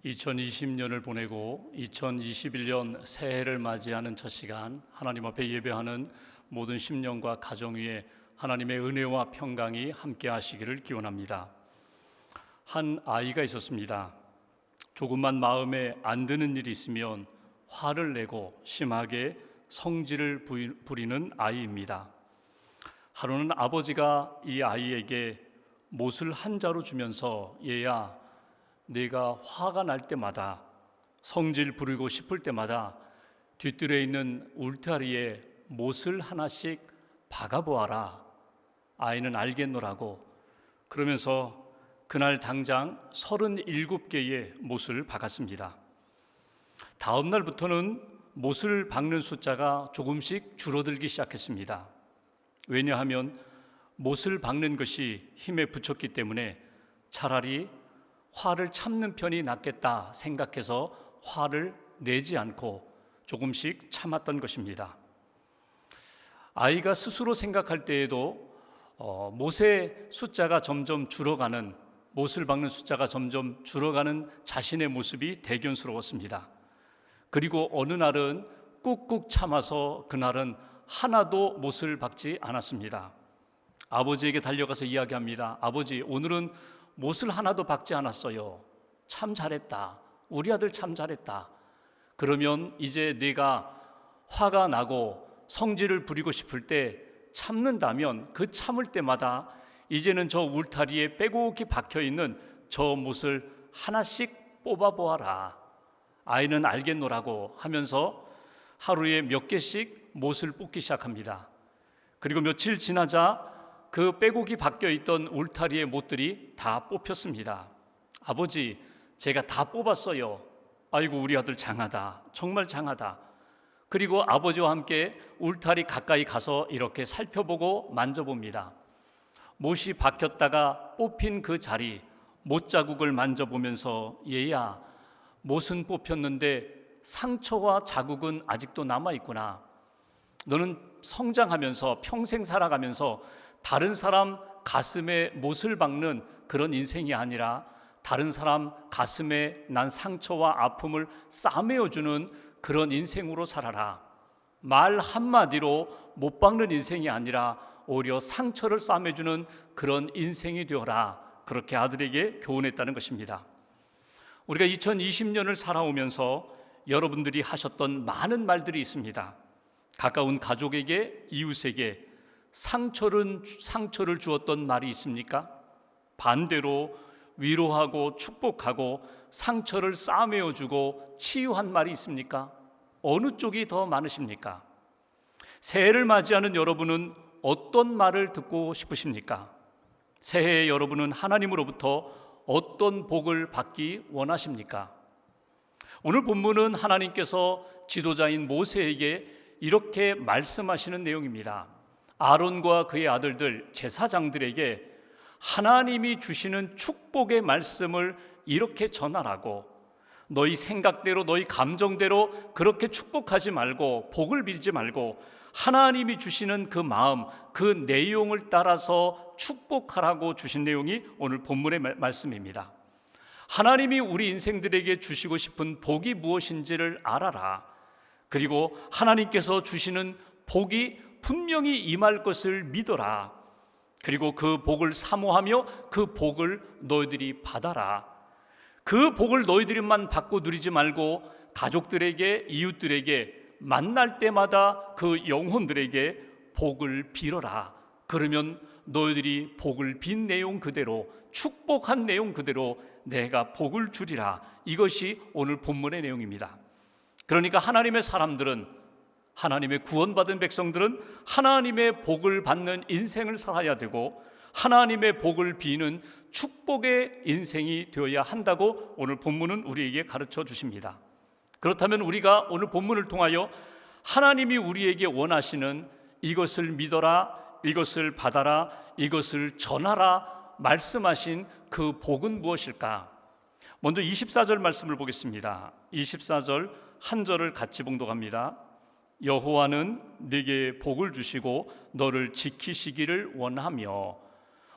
2020년을 보내고 2021년 새해를 맞이하는 첫 시간, 하나님 앞에 예배하는 모든 심령과 가정 위에 하나님의 은혜와 평강이 함께 하시기를 기원합니다. 한 아이가 있었습니다. 조금만 마음에 안 드는 일이 있으면 화를 내고 심하게 성질을 부리는 아이입니다. 하루는 아버지가 이 아이에게 못을 한 자루 주면서, 얘야, 네가 화가 날 때마다, 성질 부리고 싶을 때마다 뒤뜰에 있는 울타리에 못을 하나씩 박아보아라. 아이는 알겠노라고 그러면서 그날 당장 37개의 못을 박았습니다. 다음 날부터는 못을 박는 숫자가 조금씩 줄어들기 시작했습니다. 왜냐하면 못을 박는 것이 힘에 부쳤기 때문에 차라리 화를 참는 편이 낫겠다 생각해서 화를 내지 않고 조금씩 참았던 것입니다. 아이가 스스로 생각할 때에도 못의 숫자가 점점 줄어가는, 못을 박는 숫자가 점점 줄어가는 자신의 모습이 대견스러웠습니다. 그리고 어느 날은 꾹꾹 참아서 그날은 하나도 못을 박지 않았습니다. 아버지에게 달려가서 이야기합니다. 아버지, 오늘은 못을 하나도 박지 않았어요. 참 잘했다. 우리 아들 참 잘했다. 그러면 이제 네가 화가 나고 성질을 부리고 싶을 때 참는다면 그 참을 때마다 이제는 저 울타리에 빼곡히 박혀있는 저 못을 하나씩 뽑아보아라. 아이는 알겠노라고 하면서 하루에 몇 개씩 못을 뽑기 시작합니다. 그리고 며칠 지나자 그 빼곡히 박혀있던 울타리의 못들이 다 뽑혔습니다. 아버지, 제가 다 뽑았어요. 아이고, 우리 아들 장하다. 정말 장하다. 그리고 아버지와 함께 울타리 가까이 가서 이렇게 살펴보고 만져봅니다. 못이 박혔다가 뽑힌 그 자리, 못 자국을 만져보면서, 얘야, 못은 뽑혔는데 상처와 자국은 아직도 남아있구나. 너는 성장하면서 평생 살아가면서 다른 사람 가슴에 못을 박는 그런 인생이 아니라 다른 사람 가슴에 난 상처와 아픔을 싸매어주는 그런 인생으로 살아라. 말 한마디로 못 박는 인생이 아니라 오히려 상처를 싸매주는 그런 인생이 되어라. 그렇게 아들에게 교훈했다는 것입니다. 우리가 2020년을 살아오면서 여러분들이 하셨던 많은 말들이 있습니다. 가까운 가족에게, 이웃에게 상처를 주었던 말이 있습니까? 반대로 위로하고 축복하고 상처를 싸매어주고 치유한 말이 있습니까? 어느 쪽이 더 많으십니까? 새해를 맞이하는 여러분은 어떤 말을 듣고 싶으십니까? 새해에 여러분은 하나님으로부터 어떤 복을 받기 원하십니까? 오늘 본문은 하나님께서 지도자인 모세에게 이렇게 말씀하시는 내용입니다. 아론과 그의 아들들, 제사장들에게 하나님이 주시는 축복의 말씀을 이렇게 전하라고, 너희 생각대로 너희 감정대로 그렇게 축복하지 말고 복을 빌지 말고 하나님이 주시는 그 마음, 그 내용을 따라서 축복하라고 주신 내용이 오늘 본문의 말씀입니다. 하나님이 우리 인생들에게 주시고 싶은 복이 무엇인지를 알아라. 그리고 하나님께서 주시는 복이 분명히 임할 것을 믿어라. 그리고 그 복을 사모하며 그 복을 너희들이 받아라. 그 복을 너희들만 받고 누리지 말고 가족들에게, 이웃들에게, 만날 때마다 그 영혼들에게 복을 빌어라. 그러면 너희들이 복을 빈 내용 그대로, 축복한 내용 그대로 내가 복을 주리라. 이것이 오늘 본문의 내용입니다. 그러니까 하나님의 사람들은, 하나님의 구원받은 백성들은 하나님의 복을 받는 인생을 살아야 되고 하나님의 복을 비는 축복의 인생이 되어야 한다고 오늘 본문은 우리에게 가르쳐 주십니다. 그렇다면 우리가 오늘 본문을 통하여 하나님이 우리에게 원하시는 이것을 믿어라, 이것을 받아라, 이것을 전하라 말씀하신 그 복은 무엇일까? 먼저 24절 말씀을 보겠습니다. 24절 한 절을 같이 봉독합니다. 여호와는 네게 복을 주시고 너를 지키시기를 원하며.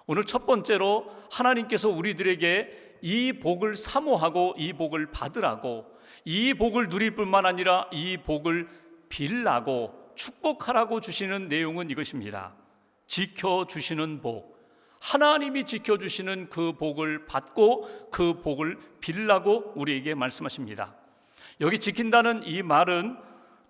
오늘 첫 번째로 하나님께서 우리들에게 이 복을 사모하고 이 복을 받으라고, 이 복을 누릴 뿐만 아니라 이 복을 빌라고 축복하라고 주시는 내용은 이것입니다. 지켜주시는 복, 하나님이 지켜주시는 그 복을 받고 그 복을 빌라고 우리에게 말씀하십니다. 여기 지킨다는 이 말은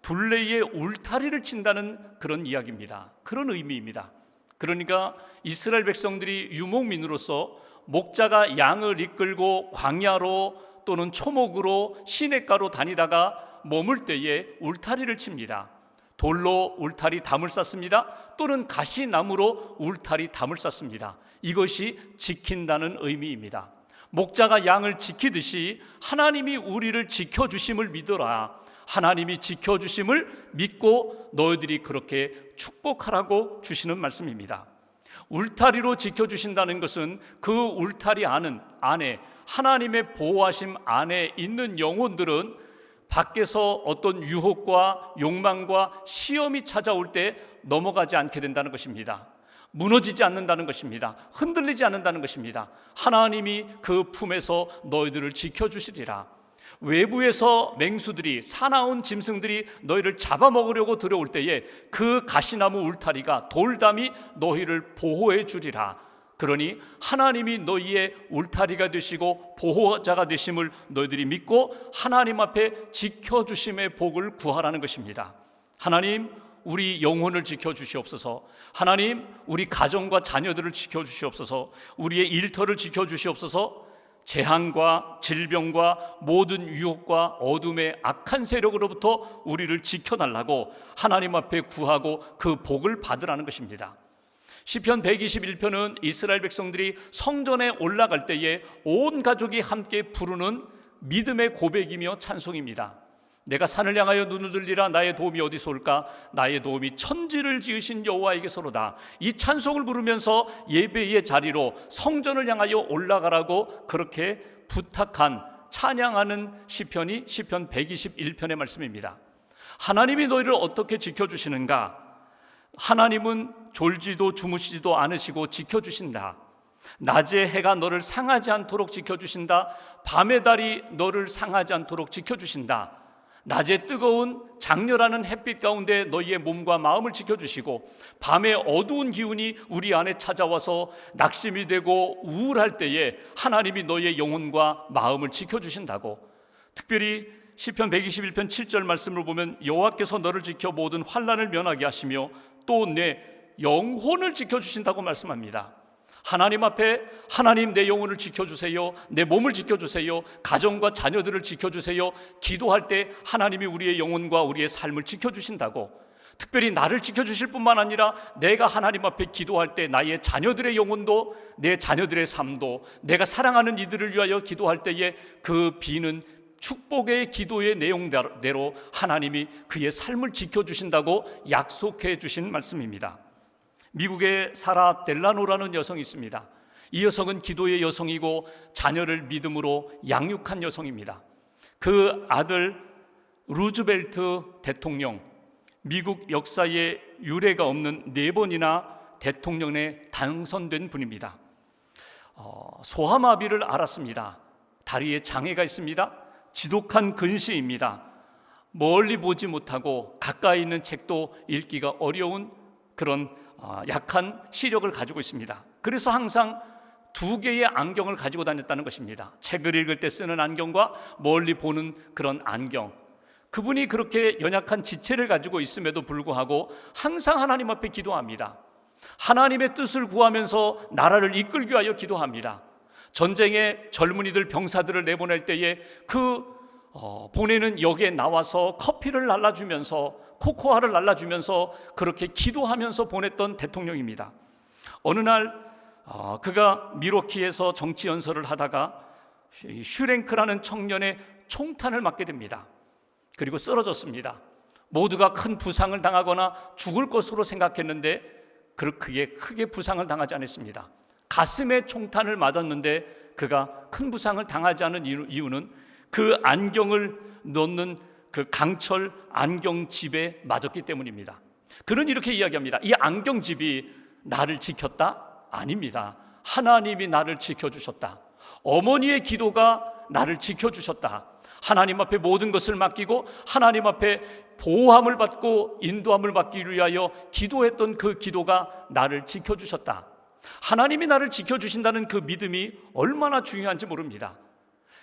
둘레에 울타리를 친다는 그런 이야기입니다. 그런 의미입니다. 그러니까 이스라엘 백성들이 유목민으로서 목자가 양을 이끌고 광야로 또는 초목으로 시냇가로 다니다가 머물 때에 울타리를 칩니다. 돌로 울타리 담을 쌓습니다. 또는 가시나무로 울타리 담을 쌓습니다. 이것이 지킨다는 의미입니다. 목자가 양을 지키듯이 하나님이 우리를 지켜주심을 믿어라. 하나님이 지켜주심을 믿고 너희들이 그렇게 축복하라고 주시는 말씀입니다. 울타리로 지켜주신다는 것은 그 울타리 안에 하나님의 보호하심 안에 있는 영혼들은 밖에서 어떤 유혹과 욕망과 시험이 찾아올 때 넘어가지 않게 된다는 것입니다. 무너지지 않는다는 것입니다. 흔들리지 않는다는 것입니다. 하나님이 그 품에서 너희들을 지켜주시리라. 외부에서 맹수들이, 사나운 짐승들이 너희를 잡아먹으려고 들어올 때에 그 가시나무 울타리가, 돌담이 너희를 보호해 주리라. 그러니 하나님이 너희의 울타리가 되시고 보호자가 되심을 너희들이 믿고 하나님 앞에 지켜주심의 복을 구하라는 것입니다. 하나님, 우리 영혼을 지켜주시옵소서. 하나님, 우리 가정과 자녀들을 지켜주시옵소서. 우리의 일터를 지켜주시옵소서. 재앙과 질병과 모든 유혹과 어둠의 악한 세력으로부터 우리를 지켜달라고 하나님 앞에 구하고 그 복을 받으라는 것입니다. 시편 121편은 이스라엘 백성들이 성전에 올라갈 때에 온 가족이 함께 부르는 믿음의 고백이며 찬송입니다. 내가 산을 향하여 눈을 들리라. 나의 도움이 어디서 올까? 나의 도움이 천지를 지으신 여호와에게서로다. 이 찬송을 부르면서 예배의 자리로 성전을 향하여 올라가라고 그렇게 부탁한, 찬양하는 시편이 시편 121편의 말씀입니다. 하나님이 너희를 어떻게 지켜주시는가? 하나님은 졸지도 주무시지도 않으시고 지켜주신다. 낮에 해가 너를 상하지 않도록 지켜주신다. 밤의 달이 너를 상하지 않도록 지켜주신다. 낮에 뜨거운 장렬하는 햇빛 가운데 너희의 몸과 마음을 지켜주시고, 밤에 어두운 기운이 우리 안에 찾아와서 낙심이 되고 우울할 때에 하나님이 너희의 영혼과 마음을 지켜주신다고. 특별히 시편 121편 7절 말씀을 보면 여호와께서 너를 지켜 모든 환난을 면하게 하시며 또 내 영혼을 지켜주신다고 말씀합니다. 하나님 앞에 하나님, 내 영혼을 지켜주세요, 내 몸을 지켜주세요, 가정과 자녀들을 지켜주세요 기도할 때 하나님이 우리의 영혼과 우리의 삶을 지켜주신다고. 특별히 나를 지켜주실 뿐만 아니라 내가 하나님 앞에 기도할 때 나의 자녀들의 영혼도, 내 자녀들의 삶도, 내가 사랑하는 이들을 위하여 기도할 때에 그 비는 축복의 기도의 내용대로 하나님이 그의 삶을 지켜주신다고 약속해 주신 말씀입니다. 미국의 사라 델라노라는 여성이 있습니다. 이 여성은 기도의 여성이고 자녀를 믿음으로 양육한 여성입니다. 그 아들 루즈벨트 대통령, 미국 역사에 유례가 없는 4번이나 대통령에 당선된 분입니다. 소아마비를 앓았습니다. 다리에 장애가 있습니다. 지독한 근시입니다. 멀리 보지 못하고 가까이 있는 책도 읽기가 어려운 그런 약한 시력을 가지고 있습니다. 그래서 항상 2개의 안경을 가지고 다녔다는 것입니다. 책을 읽을 때 쓰는 안경과 멀리 보는 그런 안경. 그분이 그렇게 연약한 지체를 가지고 있음에도 불구하고 항상 하나님 앞에 기도합니다. 하나님의 뜻을 구하면서 나라를 이끌기 위하여 기도합니다. 전쟁에 젊은이들, 병사들을 내보낼 때에 보내는 역에 나와서 커피를 날라주면서, 코코아를 날라주면서 그렇게 기도하면서 보냈던 대통령입니다. 어느 날 그가 미러키에서 정치 연설을 하다가 슈랭크라는 청년의 총탄을 맞게 됩니다. 그리고 쓰러졌습니다. 모두가 큰 부상을 당하거나 죽을 것으로 생각했는데 그렇게 크게 부상을 당하지 않았습니다. 가슴에 총탄을 맞았는데 그가 큰 부상을 당하지 않은 이유는 그 안경을 넣는 그 강철 안경집에 맞았기 때문입니다. 그는 이렇게 이야기합니다. 이 안경집이 나를 지켰다? 아닙니다. 하나님이 나를 지켜주셨다. 어머니의 기도가 나를 지켜주셨다. 하나님 앞에 모든 것을 맡기고 하나님 앞에 보호함을 받고 인도함을 받기 위하여 기도했던 그 기도가 나를 지켜주셨다. 하나님이 나를 지켜주신다는 그 믿음이 얼마나 중요한지 모릅니다.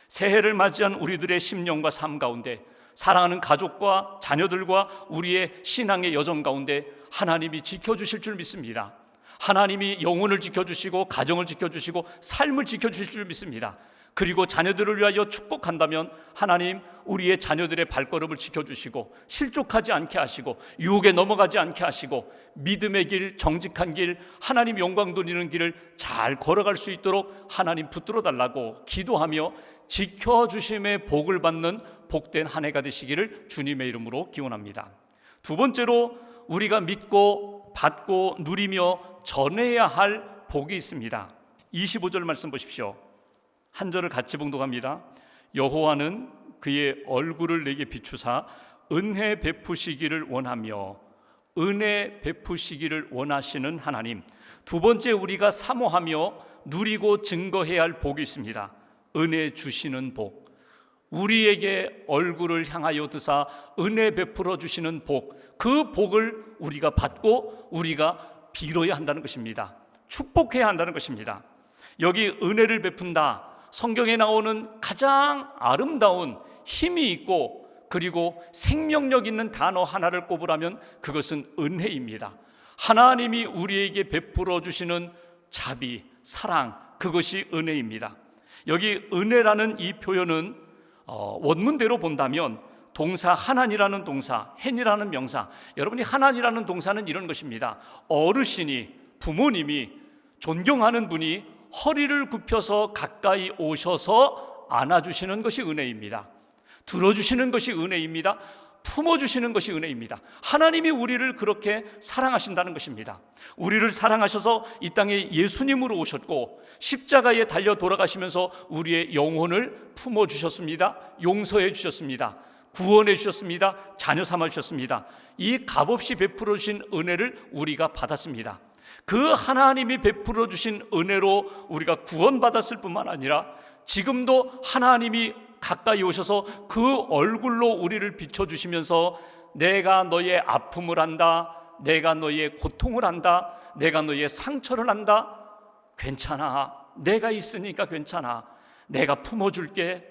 새해를 맞이한 우리들의 심령과 삶 가운데, 사랑하는 가족과 자녀들과 우리의 신앙의 여정 가운데 하나님이 지켜주실 줄 믿습니다. 하나님이 영혼을 지켜주시고 가정을 지켜주시고 삶을 지켜주실 줄 믿습니다. 그리고 자녀들을 위하여 축복한다면 하나님 우리의 자녀들의 발걸음을 지켜주시고 실족하지 않게 하시고 유혹에 넘어가지 않게 하시고 믿음의 길, 정직한 길, 하나님 영광 돌리는 길을 잘 걸어갈 수 있도록 하나님 붙들어 달라고 기도하며 지켜주심의 복을 받는 복된 한 해가 되시기를 주님의 이름으로 기원합니다. 두 번째로 우리가 믿고 받고 누리며 전해야 할 복이 있습니다. 25절 말씀 보십시오. 한 절을 같이 봉독합니다. 여호와는 그의 얼굴을 내게 비추사 은혜 베푸시기를 원하며, 은혜 베푸시기를 원하시는 하나님. 두 번째 우리가 사모하며 누리고 증거해야 할 복이 있습니다. 은혜 주시는 복. 우리에게 얼굴을 향하여 드사 은혜 베풀어 주시는 복, 그 복을 우리가 받고 우리가 빌어야 한다는 것입니다. 축복해야 한다는 것입니다. 여기 은혜를 베푼다, 성경에 나오는 가장 아름다운 힘이 있고 그리고 생명력 있는 단어 하나를 꼽으라면 그것은 은혜입니다. 하나님이 우리에게 베풀어 주시는 자비, 사랑, 그것이 은혜입니다. 여기 은혜라는 이 표현은 원문대로 본다면 동사 하나니라는 동사, 헨이라는 명사, 여러분이 하나니라는 동사는 이런 것입니다. 어르신이, 부모님이, 존경하는 분이 허리를 굽혀서 가까이 오셔서 안아주시는 것이 은혜입니다. 들어주시는 것이 은혜입니다. 품어주시는 것이 은혜입니다. 하나님이 우리를 그렇게 사랑하신다는 것입니다. 우리를 사랑하셔서 이 땅에 예수님으로 오셨고 십자가에 달려 돌아가시면서 우리의 영혼을 품어주셨습니다. 용서해 주셨습니다. 구원해 주셨습니다. 자녀 삼아 주셨습니다. 이 값없이 베풀어 주신 은혜를 우리가 받았습니다. 그 하나님이 베풀어 주신 은혜로 우리가 구원받았을 뿐만 아니라 지금도 하나님이 가까이 오셔서 그 얼굴로 우리를 비춰주시면서 내가 너의 아픔을 안다, 내가 너의 고통을 안다, 내가 너의 상처를 안다, 괜찮아, 내가 있으니까 괜찮아, 내가 품어줄게,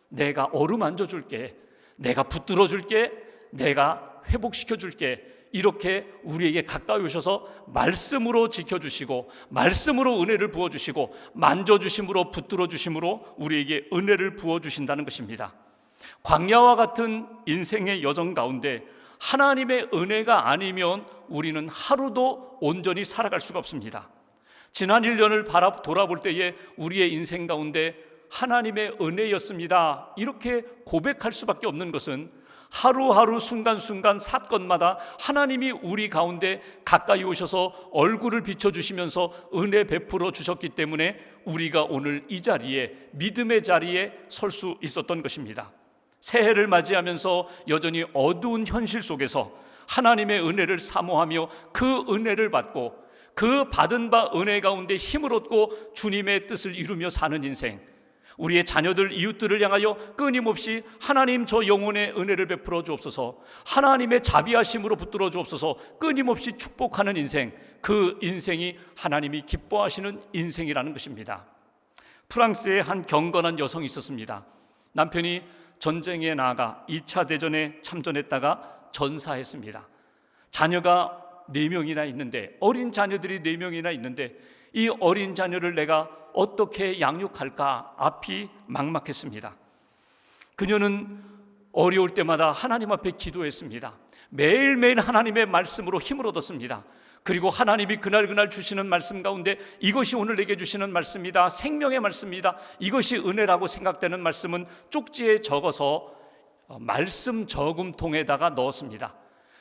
내가 어루만져 줄게, 내가 붙들어 줄게, 내가 회복시켜 줄게, 이렇게 우리에게 가까이 오셔서 말씀으로 지켜주시고 말씀으로 은혜를 부어주시고 만져주심으로 붙들어주심으로 우리에게 은혜를 부어주신다는 것입니다. 광야와 같은 인생의 여정 가운데 하나님의 은혜가 아니면 우리는 하루도 온전히 살아갈 수가 없습니다. 지난 1년을 돌아볼 때에 우리의 인생 가운데 하나님의 은혜였습니다, 이렇게 고백할 수밖에 없는 것은 하루하루 순간순간 사건마다 하나님이 우리 가운데 가까이 오셔서 얼굴을 비춰주시면서 은혜 베풀어 주셨기 때문에 우리가 오늘 이 자리에, 믿음의 자리에 설 수 있었던 것입니다. 새해를 맞이하면서 여전히 어두운 현실 속에서 하나님의 은혜를 사모하며 그 은혜를 받고 그 받은 바 은혜 가운데 힘을 얻고 주님의 뜻을 이루며 사는 인생, 우리의 자녀들, 이웃들을 향하여 끊임없이 하나님 저 영혼의 은혜를 베풀어 주옵소서, 하나님의 자비하심으로 붙들어 주옵소서 끊임없이 축복하는 인생, 그 인생이 하나님이 기뻐하시는 인생이라는 것입니다. 프랑스에 한 경건한 여성이 있었습니다. 남편이 전쟁에 나가 2차 대전에 참전했다가 전사했습니다. 자녀가 4명이나 있는데, 어린 자녀들이 4명이나 있는데 이 어린 자녀를 내가 어떻게 양육할까 앞이 막막했습니다. 그녀는 어려울 때마다 하나님 앞에 기도했습니다. 매일매일 하나님의 말씀으로 힘을 얻었습니다. 그리고 하나님이 그날 주시는 말씀 가운데 이것이 오늘 내게 주시는 말씀이다, 생명의 말씀이다, 이것이 은혜라고 생각되는 말씀은 쪽지에 적어서 말씀 저금통에다가 넣었습니다.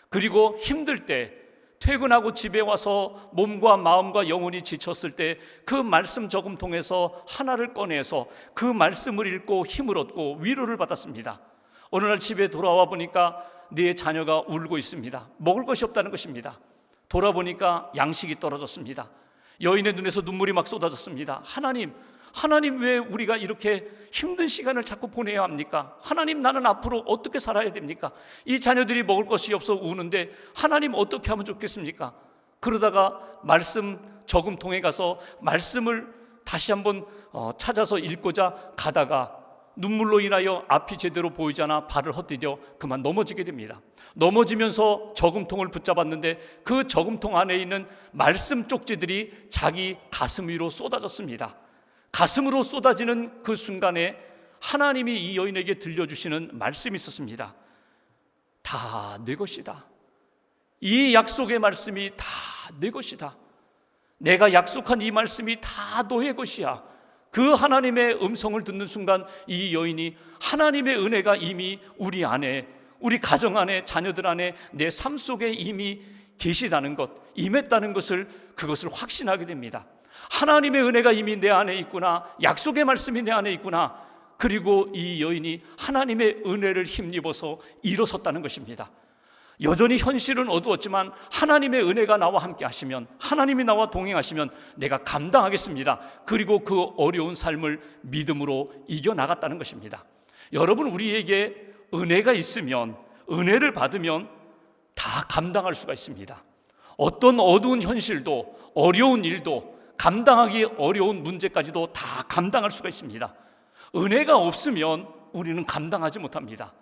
그리고 힘들 때, 퇴근하고 집에 와서 몸과 마음과 영혼이 지쳤을 때 그 말씀 저금통에서 하나를 꺼내서 그 말씀을 읽고 힘을 얻고 위로를 받았습니다. 어느 날 집에 돌아와 보니까 네 자녀가 울고 있습니다. 먹을 것이 없다는 것입니다. 돌아보니까 양식이 떨어졌습니다. 여인의 눈에서 눈물이 막 쏟아졌습니다. 하나님, 하나님, 왜 우리가 이렇게 힘든 시간을 자꾸 보내야 합니까? 하나님, 나는 앞으로 어떻게 살아야 됩니까? 이 자녀들이 먹을 것이 없어 우는데 하나님, 어떻게 하면 좋겠습니까? 그러다가 말씀 저금통에 가서 말씀을 다시 한번 찾아서 읽고자 가다가 눈물로 인하여 앞이 제대로 보이지 않아 발을 헛디뎌 그만 넘어지게 됩니다. 넘어지면서 저금통을 붙잡았는데 그 저금통 안에 있는 말씀 쪽지들이 자기 가슴 위로 쏟아졌습니다. 가슴으로 쏟아지는 그 순간에 하나님이 이 여인에게 들려주시는 말씀이 있었습니다. 다 내 것이다. 이 약속의 말씀이 다 내 것이다. 내가 약속한 이 말씀이 다 너의 것이야. 그 하나님의 음성을 듣는 순간 이 여인이 하나님의 은혜가 이미 우리 안에, 우리 가정 안에, 자녀들 안에, 내 삶 속에 이미 계시다는 것, 임했다는 것을, 그것을 확신하게 됩니다. 하나님의 은혜가 이미 내 안에 있구나, 약속의 말씀이 내 안에 있구나. 그리고 이 여인이 하나님의 은혜를 힘입어서 일어섰다는 것입니다. 여전히 현실은 어두웠지만 하나님의 은혜가 나와 함께 하시면, 하나님이 나와 동행하시면 내가 감당하겠습니다. 그리고 그 어려운 삶을 믿음으로 이겨나갔다는 것입니다. 여러분, 우리에게 은혜가 있으면, 은혜를 받으면 다 감당할 수가 있습니다. 어떤 어두운 현실도, 어려운 일도, 감당하기 어려운 문제까지도 다 감당할 수가 있습니다. 은혜가 없으면 우리는 감당하지 못합니다.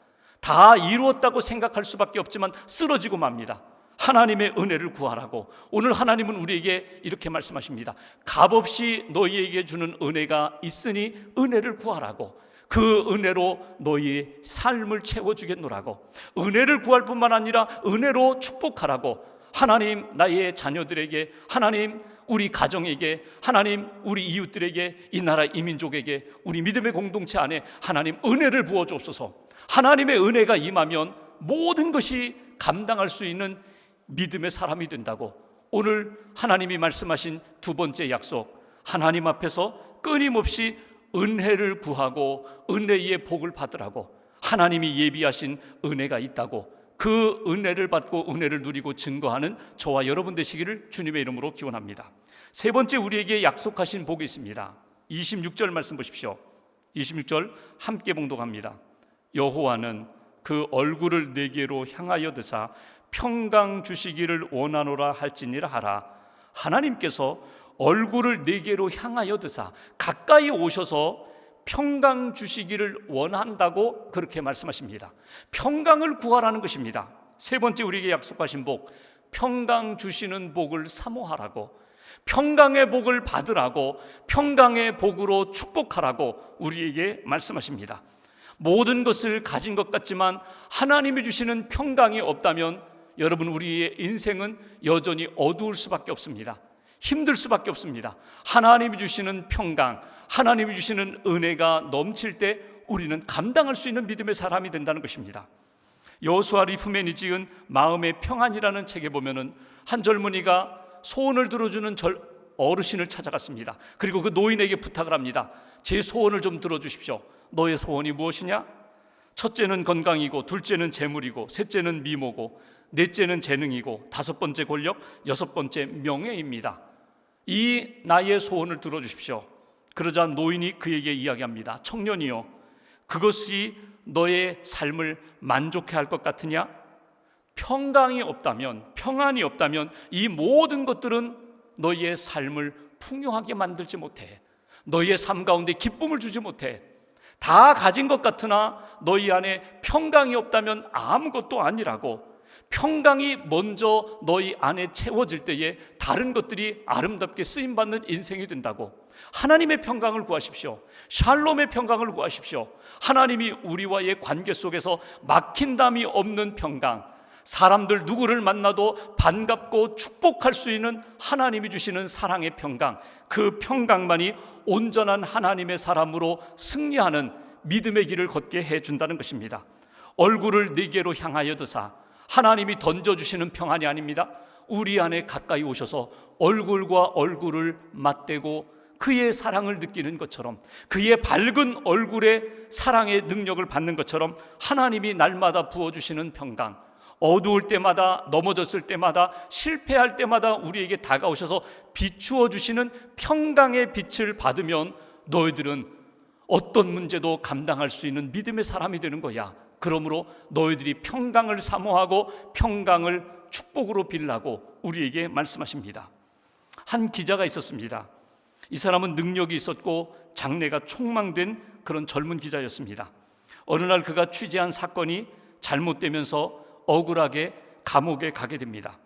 다 이루었다고 생각할 수밖에 없지만 쓰러지고 맙니다. 하나님의 은혜를 구하라고 오늘 하나님은 우리에게 이렇게 말씀하십니다. 값없이 너희에게 주는 은혜가 있으니 은혜를 구하라고, 그 은혜로 너희의 삶을 채워주겠노라고, 은혜를 구할 뿐만 아니라 은혜로 축복하라고, 하나님 나의 자녀들에게, 하나님 우리 가정에게, 하나님 우리 이웃들에게, 이 나라 이민족에게, 우리 믿음의 공동체 안에 하나님 은혜를 부어주옵소서. 하나님의 은혜가 임하면 모든 것이 감당할 수 있는 믿음의 사람이 된다고, 오늘 하나님이 말씀하신 두 번째 약속, 하나님 앞에서 끊임없이 은혜를 구하고 은혜의 복을 받으라고, 하나님이 예비하신 은혜가 있다고, 그 은혜를 받고 은혜를 누리고 증거하는 저와 여러분 되시기를 주님의 이름으로 기원합니다. 세 번째, 우리에게 약속하신 복이 있습니다. 26절 말씀 보십시오. 26절 함께 봉독합니다. 여호와는 그 얼굴을 내게로 향하여 드사 평강 주시기를 원하노라 할지니라 하라. 하나님께서 얼굴을 내게로 향하여 드사 가까이 오셔서 평강 주시기를 원한다고 그렇게 말씀하십니다. 평강을 구하라는 것입니다. 세 번째, 우리에게 약속하신 복, 평강 주시는 복을 사모하라고, 평강의 복을 받으라고, 평강의 복으로 축복하라고 우리에게 말씀하십니다. 모든 것을 가진 것 같지만 하나님이 주시는 평강이 없다면 여러분, 우리의 인생은 여전히 어두울 수밖에 없습니다. 힘들 수밖에 없습니다. 하나님이 주시는 평강, 하나님이 주시는 은혜가 넘칠 때 우리는 감당할 수 있는 믿음의 사람이 된다는 것입니다. 여호수아 리프맨이 지은 마음의 평안이라는 책에 보면은 한 젊은이가 소원을 들어주는 어르신을 찾아갔습니다. 그리고 그 노인에게 부탁을 합니다. 제 소원을 좀 들어주십시오. 너의 소원이 무엇이냐? 첫째는 건강이고, 둘째는 재물이고, 셋째는 미모고, 넷째는 재능이고, 다섯 번째 권력, 여섯 번째 명예입니다. 이 나의 소원을 들어주십시오. 그러자 노인이 그에게 이야기합니다. 청년이여, 그것이 너의 삶을 만족해 할 것 같으냐? 평강이 없다면, 평안이 없다면 이 모든 것들은 너희의 삶을 풍요하게 만들지 못해. 너희의 삶 가운데 기쁨을 주지 못해. 다 가진 것 같으나 너희 안에 평강이 없다면 아무것도 아니라고. 평강이 먼저 너희 안에 채워질 때에 다른 것들이 아름답게 쓰임받는 인생이 된다고. 하나님의 평강을 구하십시오. 샬롬의 평강을 구하십시오. 하나님이 우리와의 관계 속에서 막힌담이 없는 평강, 사람들 누구를 만나도 반갑고 축복할 수 있는 하나님이 주시는 사랑의 평강, 그 평강만이 온전한 하나님의 사람으로 승리하는 믿음의 길을 걷게 해준다는 것입니다. 얼굴을 네게로 향하여 드사, 하나님이 던져주시는 평안이 아닙니다. 우리 안에 가까이 오셔서 얼굴과 얼굴을 맞대고 그의 사랑을 느끼는 것처럼, 그의 밝은 얼굴에 사랑의 능력을 받는 것처럼 하나님이 날마다 부어주시는 평강, 어두울 때마다, 넘어졌을 때마다, 실패할 때마다 우리에게 다가오셔서 비추어 주시는 평강의 빛을 받으면 너희들은 어떤 문제도 감당할 수 있는 믿음의 사람이 되는 거야. 그러므로 너희들이 평강을 사모하고 평강을 축복으로 빌라고 우리에게 말씀하십니다. 한 기자가 있었습니다. 이 사람은 능력이 있었고 장래가 촉망된 그런 젊은 기자였습니다. 어느 날 그가 취재한 사건이 잘못되면서 억울하게 감옥에 가게 됩니다.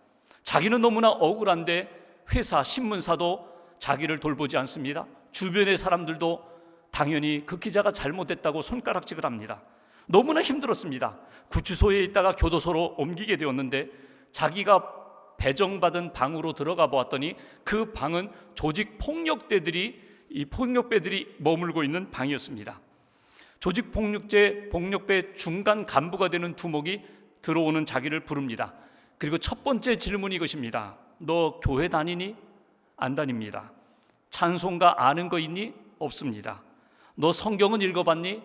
자기는 너무나 억울한데 회사, 신문사도 자기를 돌보지 않습니다. 주변의 사람들도 당연히 그 기자가 잘못했다고 손가락질을 합니다. 너무나 힘들었습니다. 구치소에 있다가 교도소로 옮기게 되었는데 자기가 배정받은 방으로 들어가 보았더니 그 방은 조직 폭력배들이 머물고 있는 방이었습니다. 조직 폭력배 중간 간부가 되는 두목이 들어오는 자기를 부릅니다. 그리고 첫 번째 질문이 이것입니다. 너 교회 다니니? 안 다닙니다. 찬송가 아는 거 있니? 없습니다. 너 성경은 읽어봤니?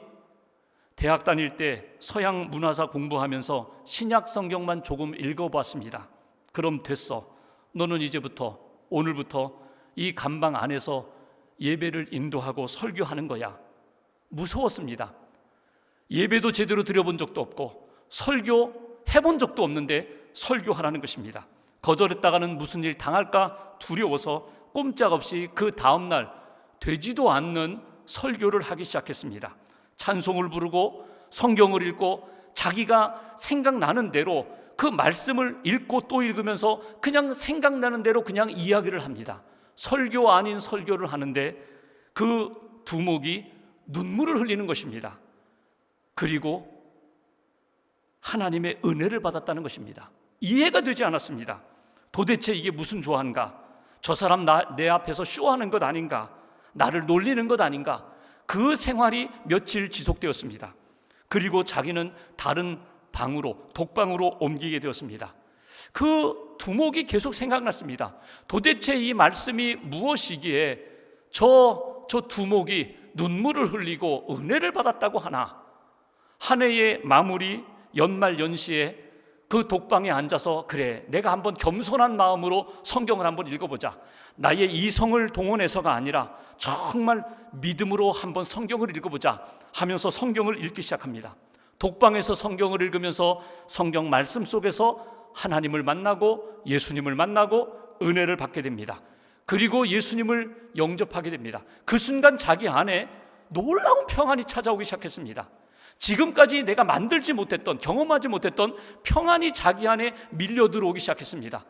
대학 다닐 때 서양 문화사 공부하면서 신약 성경만 조금 읽어봤습니다. 그럼 됐어. 너는 이제부터 오늘부터 이 감방 안에서 예배를 인도하고 설교하는 거야. 무서웠습니다. 예배도 제대로 드려본 적도 없고 설교 해본 적도 없는데 설교하라는 것입니다. 거절했다가는 무슨 일 당할까 두려워서 꼼짝없이 그 다음날 되지도 않는 설교를 하기 시작했습니다. 찬송을 부르고 성경을 읽고 자기가 생각나는 대로 그 말씀을 읽고 또 읽으면서 그냥 생각나는 대로 그냥 이야기를 합니다. 설교 아닌 설교를 하는데 그 두목이 눈물을 흘리는 것입니다. 그리고 하나님의 은혜를 받았다는 것입니다. 이해가 되지 않았습니다. 도대체 이게 무슨 조화인가? 저 사람 내 앞에서 쇼하는 것 아닌가? 나를 놀리는 것 아닌가? 그 생활이 며칠 지속되었습니다. 그리고 자기는 다른 방으로, 독방으로 옮기게 되었습니다. 그 두목이 계속 생각났습니다. 도대체 이 말씀이 무엇이기에 저 두목이 눈물을 흘리고 은혜를 받았다고 하나? 한 해의 마무리 연말 연시에 그 독방에 앉아서 그래, 내가 한번 겸손한 마음으로 성경을 한번 읽어보자. 나의 이성을 동원해서가 아니라 정말 믿음으로 한번 성경을 읽어보자 하면서 성경을 읽기 시작합니다. 독방에서 성경을 읽으면서 성경 말씀 속에서 하나님을 만나고 예수님을 만나고 은혜를 받게 됩니다. 그리고 예수님을 영접하게 됩니다. 그 순간 자기 안에 놀라운 평안이 찾아오기 시작했습니다. 지금까지 내가 만들지 못했던, 경험하지 못했던 평안이 자기 안에 밀려 들어오기 시작했습니다.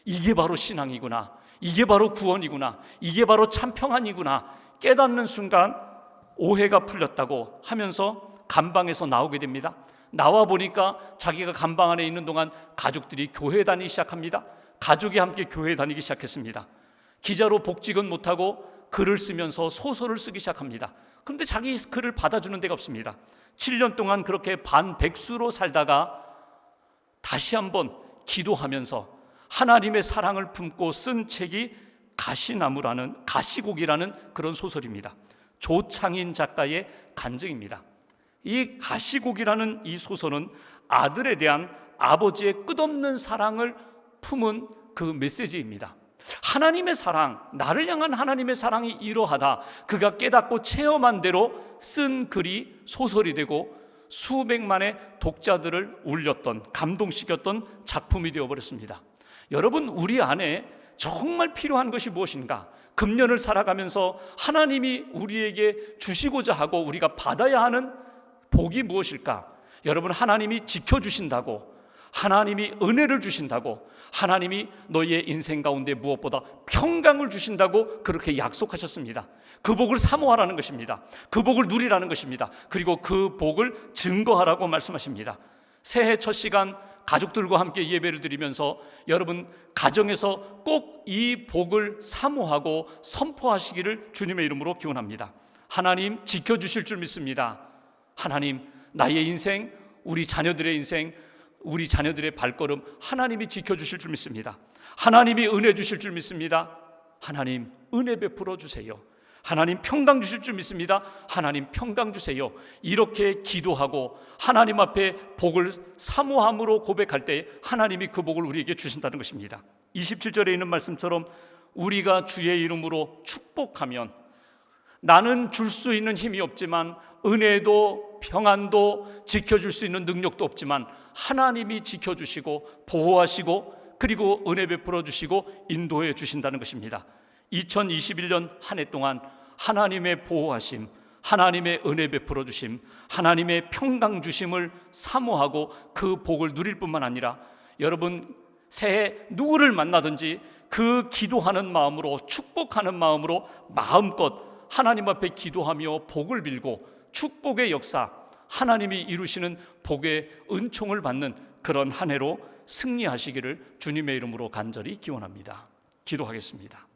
이게 바로 신앙이구나, 이게 바로 구원이구나, 이게 바로 참 평안이구나 깨닫는 순간 오해가 풀렸다고 하면서 감방에서 나오게 됩니다. 나와 보니까 자기가 감방 안에 있는 동안 가족들이 교회 다니기 시작합니다. 가족이 함께 교회 다니기 시작했습니다. 기자로 복직은 못하고 글을 쓰면서 소설을 쓰기 시작합니다. 그런데 자기 글을 받아주는 데가 없습니다. 7년 동안 그렇게 반백수로 살다가 다시 한번 기도하면서 하나님의 사랑을 품고 쓴 책이 가시곡이라는 그런 소설입니다. 조창인 작가의 간증입니다. 이 가시곡이라는 이 소설은 아들에 대한 아버지의 끝없는 사랑을 품은 그 메시지입니다. 하나님의 사랑, 나를 향한 하나님의 사랑이 이러하다, 그가 깨닫고 체험한 대로 쓴 글이 소설이 되고 수백만의 독자들을 울렸던, 감동시켰던 작품이 되어버렸습니다. 여러분, 우리 안에 정말 필요한 것이 무엇인가? 금년을 살아가면서 하나님이 우리에게 주시고자 하고 우리가 받아야 하는 복이 무엇일까? 여러분, 하나님이 지켜주신다고, 하나님이 은혜를 주신다고, 하나님이 너희의 인생 가운데 무엇보다 평강을 주신다고 그렇게 약속하셨습니다. 그 복을 사모하라는 것입니다. 그 복을 누리라는 것입니다. 그리고 그 복을 증거하라고 말씀하십니다. 새해 첫 시간 가족들과 함께 예배를 드리면서 여러분 가정에서 꼭 이 복을 사모하고 선포하시기를 주님의 이름으로 기원합니다. 하나님 지켜주실 줄 믿습니다. 하나님, 나의 인생, 우리 자녀들의 인생, 우리 자녀들의 발걸음 하나님이 지켜주실 줄 믿습니다. 하나님이 은혜 주실 줄 믿습니다. 하나님 은혜 베풀어 주세요. 하나님 평강 주실 줄 믿습니다. 하나님 평강 주세요. 이렇게 기도하고 하나님 앞에 복을 사모함으로 고백할 때 하나님이 그 복을 우리에게 주신다는 것입니다. 27절에 있는 말씀처럼 우리가 주의 이름으로 축복하면 나는 줄 수 있는 힘이 없지만, 은혜도 평안도 지켜줄 수 있는 능력도 없지만 하나님이 지켜주시고 보호하시고 그리고 은혜 베풀어 주시고 인도해 주신다는 것입니다. 2021년 한 해 동안 하나님의 보호하심, 하나님의 은혜 베풀어 주심, 하나님의 평강 주심을 사모하고 그 복을 누릴 뿐만 아니라 여러분 새해 누구를 만나든지 그 기도하는 마음으로, 축복하는 마음으로 마음껏 하나님 앞에 기도하며 복을 빌고 축복의 역사, 하나님이 이루시는 복의 은총을 받는 그런 한 해로 승리하시기를 주님의 이름으로 간절히 기원합니다. 기도하겠습니다.